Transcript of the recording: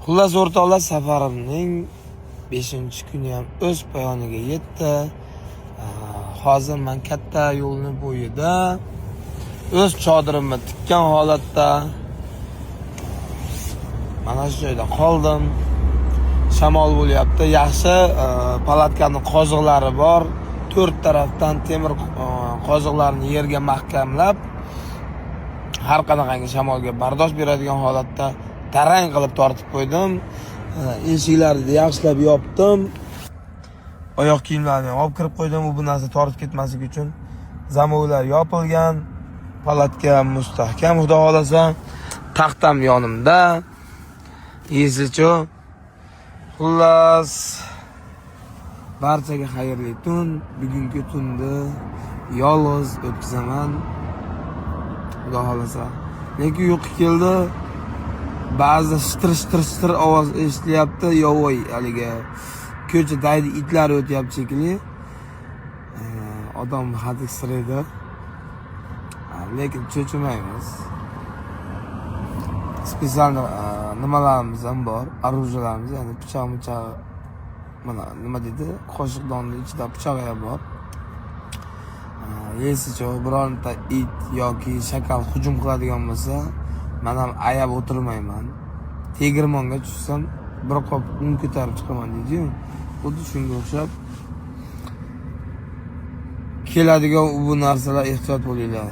Xullas o'rtoqlar, safarimning 5-kuni ham o'z poyoniga yetdi. Hozir men katta yo'lning bo'yida o'z chodirimni tikkan holatda mana shu joyda qoldim. Shamol bo'lyapti. Yaxshi palatkaning qoziqlari bor. 4 tarafdan temir qoziqlarni yerga mahkamlab, har qanaqangi shamolga bardosh beradigan holatda tarang qilib tortib qo'ydim. Eshiklarni yaxshilab yopdim. Oyoq kiyimlarni olib kirib qo'ydim, bu narsa tortib ketmasligi uchun. Zamovlar yopilgan, palatka mustahkam, xudo xolasa. Taxtam yonimda. Yesichu. Xullas, barchaga xayrli tun. Bugungi tunni yolg'iz o'tkazaman, xudo xolasa. Lekin uyqu keldi. Ba'zi shitir ovoz eshitilyapti. Yovoy haligi ko'chadagi itlar o'tyapti shekilli. Odam hadiksiraydi. Lekin cho'chimaymiz. Spesial nimalarimiz ham bor, orужиyalarimiz, ya'ni pichoq, mana nima deydi, qoshiqdonni ichida pichoq ham bor. Yesicho bironta it yoki shakal hujum qiladigan bo'lsa, men ham ayab o'tirmayman. Tegirmonga tushsam, bir qop un ko'tarib chiqaman deydi-yu. Xuddi shunga o'xshab keladigan bu narsalar ehtiyot bo'linglar.